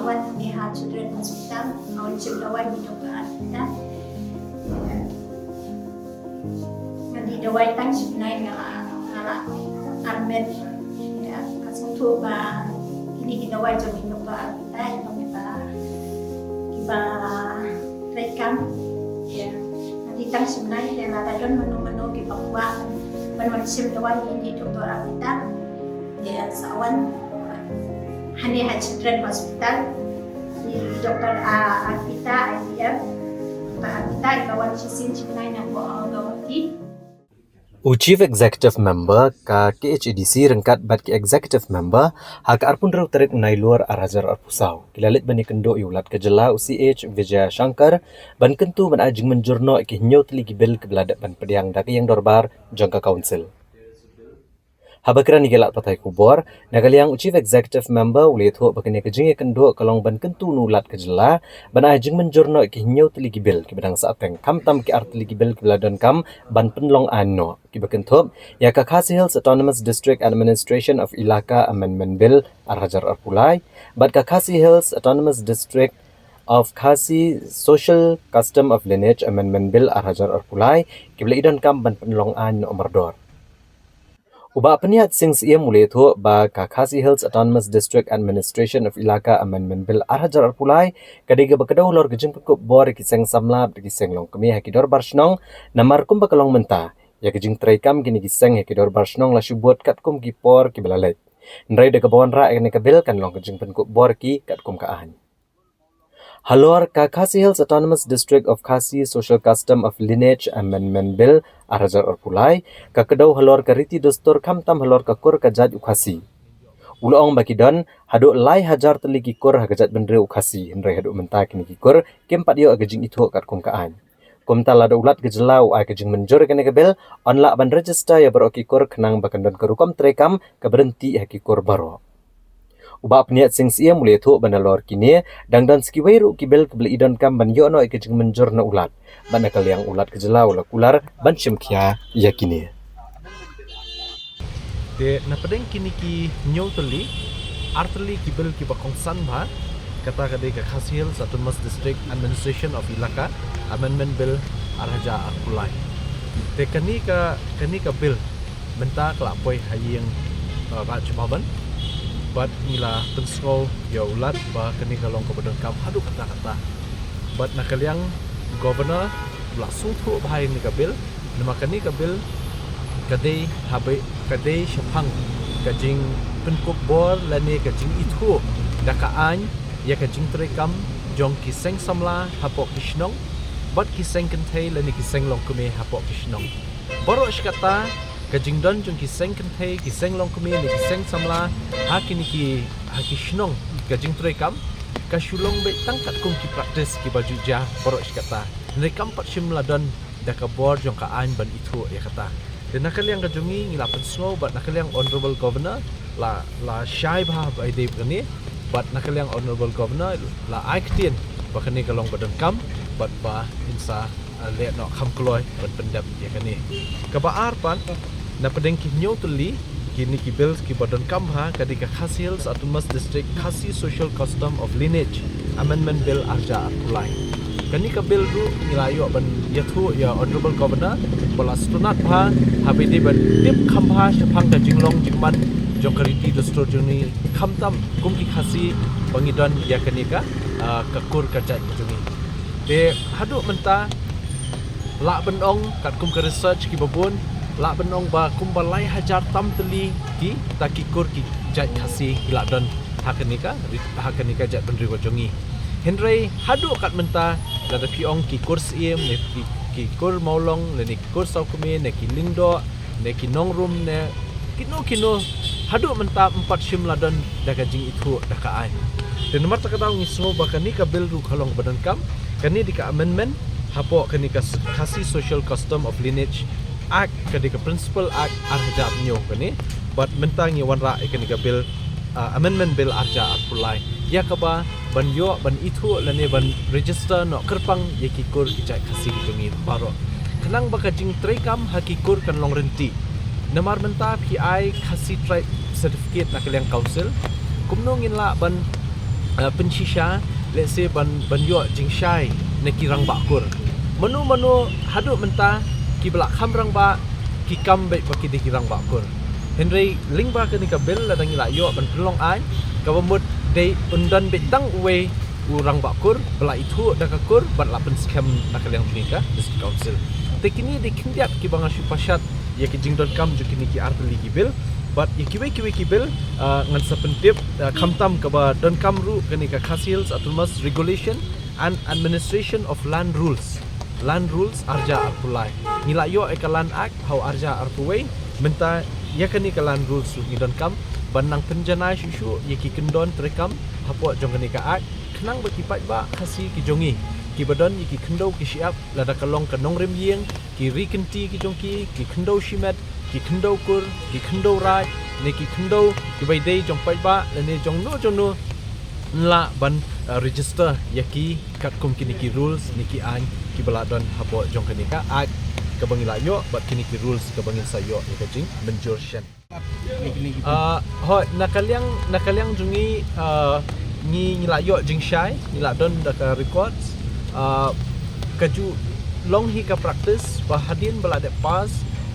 awan ni Children Hospital awan dawai di dokter kita di dawai tang sebenarnya ngala armet ya asal tu ba ini kita dawai jadi dokter kita itu kita rekam ya nanti tang sebenarnya yang ada don menu-menu di Papua penulis dawai di dokter kita ya sawan Hanya Children Hospital di Dr. Arpita IVF Arpita ikawan sisin sebenarnya gawati Chief Executive Member ka KHADC rengkat bat ki Executive Member hak arpun rau terit unai luar arajar arpusau kilalit bani kendo iulat kejela UCH Vijaya Shankar ban kentu ban ajing menjurno ki nyau teligi bil kebeladak ban pediang daki yang dorbar jangka council Habakran igelat patai kubor, nagaliang Chief Executive Member ulit ho bakanya kejing kendo kalong ban kentu nulat kejela, ban ajing menjurno ki nyau teligi bil ki bedang saateng kam tam ki art teligi bil ki beladon kam ban penlong anno ki bakentop ya ka Khasi Hills Autonomous District Administration of Ilaka Amendment Bill arhajar arpulai, bat ka Khasi Hills Autonomous District of Khasi Social Custom of Lineage Amendment Bill arhajar arpulai ki beladon kam ban penlong anno omerdor. Uba peniat sing siya mulit ho ba ka Khasi Hills Autonomous District Administration of Ilaka Amendment Bill arhajar arpulai kadiga bakadaw lor gejeng pekup bor kiseng samlap kiseng long kami hakidor barsnong namar kum bakalong menta ya gejeng traikam gini kiseng hakidor barsnong la syubot katkum gipor ki belalet nrai de kabawan ra ene kabil kan long gejeng pekup bor ki katkum kaahan Halor ka Khasi Hills Autonomous District of Khasi Social Custom of Lineage Amendment Bill arhajar arpulai ka kedaw halor ka riti dostor kamtam halor ka kur ka jad ukhasi. Uloong bakidon hadu lai hajar teligi kur hagajat bendre ukhasi henry hadu mentak ni kur kempat yo agajing itu kat kumkaan. Kumta lada ulat gejelau ay kajing menjur kene kabel onla ban register ya beroki kur kenang bakandon kerukom trekam ka berhenti hakikur baro. Uba peniat sing sia mulai tu banalor kini dangdan skiwairu kibel kebel idon kam ban yono ikejeng menjur na ulat ban akal yang ulat kejelau la kular ban syemkia yakini de na pedeng kini ki nyau teli arteli kibel ki bakong san ba kata kade ka Khasi Hills Autonomous District Administration of Ilaka Amendment Bill arhaja akulai de kani ka bill benta kelapoi hayeng ba cumaban but mila pensau ya ulat ba kini kalong kebedan kam hadu kata-kata but nakaliang governor langsung tu bahai ni kabil nama kani kabil kadai habe kadai syapang kajing penkuk bor lani kajing itu dakaan ya kajing terekam jong kiseng samla hapok kisnong but kiseng kentai lani kiseng long kume hapok kisnong borok kata kajing don jong kiseng kentai kiseng long kume ni kiseng samla hakini ki hakisnong kajing terekam kasulong be tangkat kum ki praktis ki baju jah borok kata rekam pat simladon dakabor jong kaan ban itu ya kata dan nakal yang kajungi ngilapan snow but nakal yang honorable governor la syai bah by day kani but nakal yang honorable governor la aiktin bakani kalong badan kam but ba insa le no kham kloy ban pendap ya kani kabaar pan na pedeng ki nyau teli kini ki bills ki badan kam ha kadika Khasi Hills Autonomous District Khasi Social Custom of Lineage Amendment Bill arja apulai kani ka bill ru nilayo ban yathu ya honorable governor bola stunat bha habidi ban tip khambha shapang ka jinglong jingman jokariti dostor juni khamtam kumki khasi bangidon ya kani ka kakur kajat juni de hadu menta la benong kat kum ka research ki babun la benong ba kum balai hajar tam teli ki takikur ki jat khasi iladon hakanika jat bendri wajongi Henry hadu kat menta lada piong ki kurs iem ne ki kur maulong le ni kur saukume ne ki lindo ne ki nongrum ne kino hadu menta 4 sim ladon daga jing itu daka ai dan nomor takatau ngismo bakani ka bill ru khalong badan kam kani dika amendment hapo kani ka Khasi Social Custom of Lineage Act kani ka Principal Act arja nyo kani but mentang ni wanra kani ka bill amendment bill arja apulai ya kaba ban yo ban itu lane ban register no kerpang yakikur kijai khasi jungi baro kenang baka jing trekam hakikur kan long renti namar menta PI khasi tribe certificate na kaliang council kumnongin la ban penshisha let's say ban yo jing shai neki rang bakur manu hadu menta ki belak kham rang ba ki kam be baki de ki rang bakur henry ling ba ke ni ka bel la dangi la yo ban pelong ai ka bamut de undan be tang we urang bakur bela itu dak kur ban la pen scam nak yang nika district council tekini de kindiap ki banga shu pashat ya ki jingdon kam ju kini ki artli ki bel but ikiwe kibel ngan sepentip khamtam ka ba don kamru kani ka khasils atumas regulation and administration of land rules arja arpulai ngila yo e ka land act how arja arpuwe menta ya kani ka land rules ni don kam banang penjana shu yaki kendon trekam hapo jong kani ka act khnang ba kipat ba khasi ki jongi ki badon yaki kendo ki siap lada kalong kanong rem yeng ki rikenti ki jongki ki kendo shimet ki kendo kur ki kendo rai ne ki kendo ki bai dei jong pai ba le ne jong no la ban register yaki kat kum kini ki rules ni ki an ki bala don hapo jong kani ka ai ka bangila yo bat kini ki rules ka bangin sayo ni ka jing menjursion ho nakaliang jungi ni la yo jing shai ni la don da ka records kaju long hi ka practice bahadin bala de pass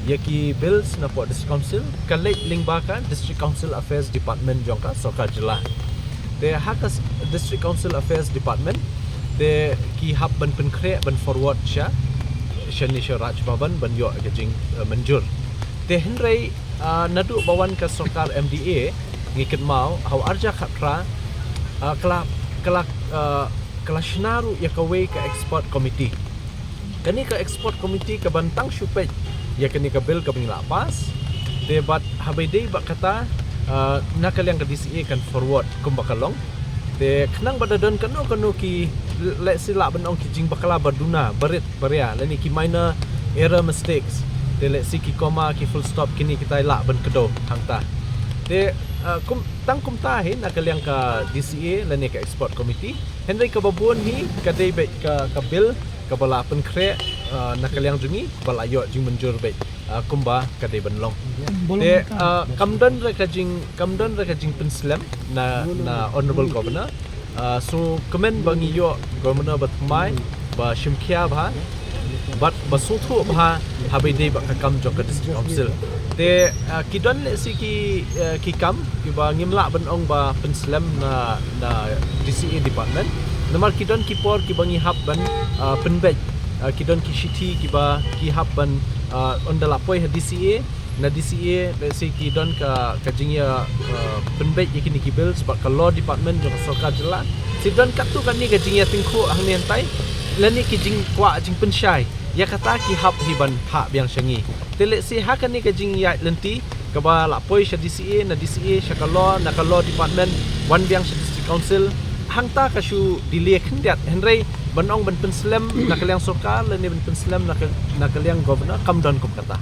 yaki bills na po district council kalek lingbakan district council affairs department jongka Sarkar Jilla de hakas district council affairs department de ki hab ban penkre ban forward sha shani raj baban ban yo gajing menjur de henrei nadu bawan ka Sarkar MDA ngikit mau how arja khatra kala shnaru yakawe ka export committee kani ka export committee ka bantang shupej ya kani ka bill ka bingla pas debat habaidei ba kata nakaliang ka DCA kan forward kum bakalong de khnang badadon kanu ki let's say la banong ki jing bakala baduna barit baria lani ki minor error mistakes de let's say ki koma ki full stop kini kita la ban kedo hangta de kum ta hin nakaliang ka DCA lani ka export committee henry ka babon hi ka dei be ka bill ka bala pen kre nakaliang jungi bala yo jing menjur be kumba ka dei banlong de kamdon ra ka jing penslam na honorable governor so comment bangi yo governor batmai ba shimkhia ba bat basuthu ba habai dei ba ka kam jong ka district council de kidon le si ki kam ki ba ngimla banong ba penslam na DCA department namar kidon ki por ki bangi hab ban penbej kidon ki shiti ki ba ki hab ban ondala poi DCA na DCA let's say kidon ka jingya penbej yakini ki bills ba ka law department jong Sarkar Jilla sidon katu kan ni ka jingya tingkho ang niantai lani ki jing kwa jing pensyai ya kata ki hab hiban ha biang syangi tele si ha kan ni ka jing ya lenti ka ba la poi sha DCA na DCA sha ka law na ka law department wan biang sha district council hangta kashu delay khendiat henry banong ban penslam nakaliang Sarkar lani ban penslam nakaliang governor kamdon kum kata